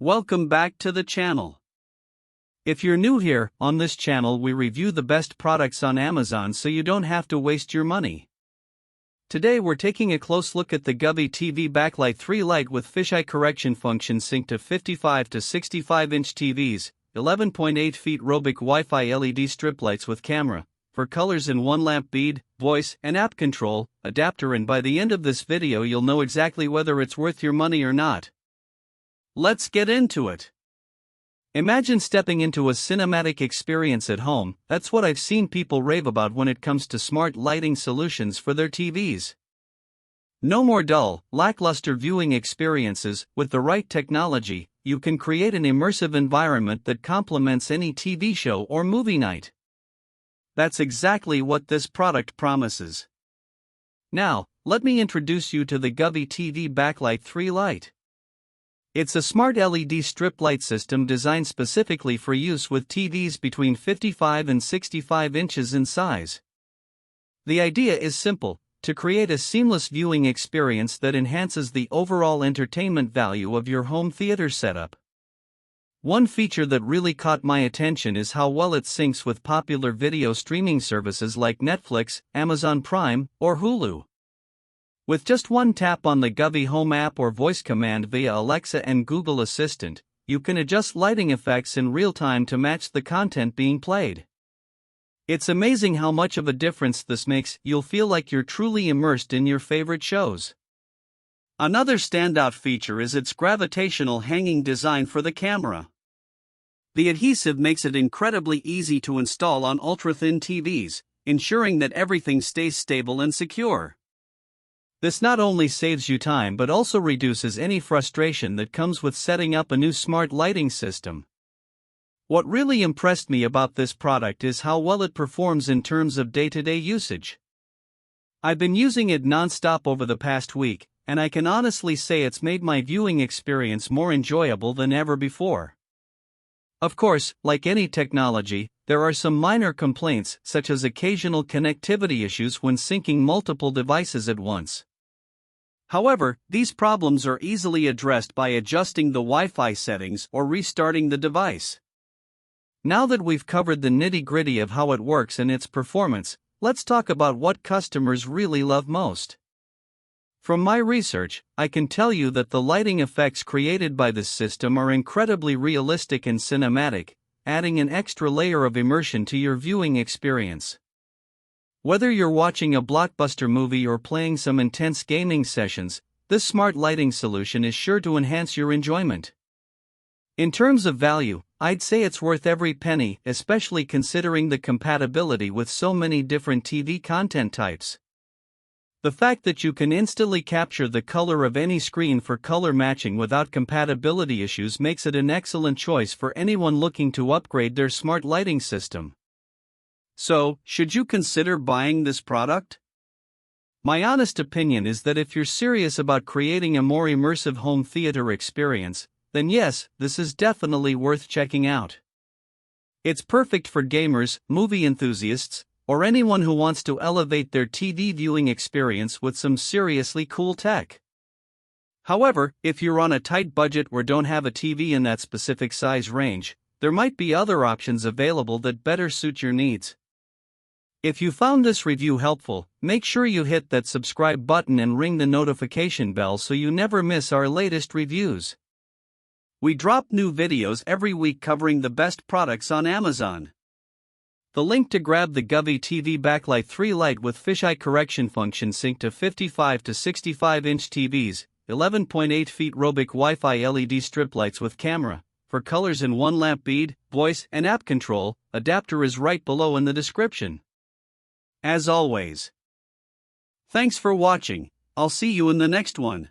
Welcome back to the channel. If you're new here, on this channel we review the best products on Amazon so you don't have to waste your money. Today we're taking a close look at the Govee TV Backlight 3 Lite with fisheye correction function synced to 55 to 65-inch TVs, 11.8 feet Robic Wi-Fi LED strip lights with camera, for colors in one lamp bead, voice, and app control, adapter, and by the end of this video you'll know exactly whether it's worth your money or not. Let's get into it. Imagine stepping into a cinematic experience at home. That's what I've seen people rave about when it comes to smart lighting solutions for their TVs. No more dull, lackluster viewing experiences. With the right technology, you can create an immersive environment that complements any TV show or movie night. That's exactly what this product promises. Now, let me introduce you to the Govee TV Backlight 3 Lite. It's a smart LED strip light system designed specifically for use with TVs between 55 and 65 inches in size. The idea is simple: to create a seamless viewing experience that enhances the overall entertainment value of your home theater setup. One feature that really caught my attention is how well it syncs with popular video streaming services like Netflix, Amazon Prime, or Hulu. With just one tap on the Govee Home app or voice command via Alexa and Google Assistant, you can adjust lighting effects in real time to match the content being played. It's amazing how much of a difference this makes. You'll feel like you're truly immersed in your favorite shows. Another standout feature is its gravitational hanging design for the camera. The adhesive makes it incredibly easy to install on ultra-thin TVs, ensuring that everything stays stable and secure. This not only saves you time but also reduces any frustration that comes with setting up a new smart lighting system. What really impressed me about this product is how well it performs in terms of day-to-day usage. I've been using it non-stop over the past week, and I can honestly say it's made my viewing experience more enjoyable than ever before. Of course, like any technology, there are some minor complaints, such as occasional connectivity issues when syncing multiple devices at once. However, these problems are easily addressed by adjusting the Wi-Fi settings or restarting the device. Now that we've covered the nitty-gritty of how it works and its performance, let's talk about what customers really love most. From my research, I can tell you that the lighting effects created by this system are incredibly realistic and cinematic, adding an extra layer of immersion to your viewing experience. Whether you're watching a blockbuster movie or playing some intense gaming sessions, this smart lighting solution is sure to enhance your enjoyment. In terms of value, I'd say it's worth every penny, especially considering the compatibility with so many different TV content types. The fact that you can instantly capture the color of any screen for color matching without compatibility issues makes it an excellent choice for anyone looking to upgrade their smart lighting system. So, should you consider buying this product? My honest opinion is that if you're serious about creating a more immersive home theater experience, then yes, this is definitely worth checking out. It's perfect for gamers, movie enthusiasts, or anyone who wants to elevate their TV viewing experience with some seriously cool tech. However, if you're on a tight budget or don't have a TV in that specific size range, there might be other options available that better suit your needs. If you found this review helpful, make sure you hit that subscribe button and ring the notification bell so you never miss our latest reviews. We drop new videos every week covering the best products on Amazon. The link to grab the Govee TV Backlight 3 Lite with fisheye correction function synced to 55 to 65-inch TVs, 11.8 feet Robic Wi-Fi LED strip lights with camera, for colors in one lamp bead, voice, and app control, adapter is right below in the description. As always, thanks for watching. I'll see you in the next one.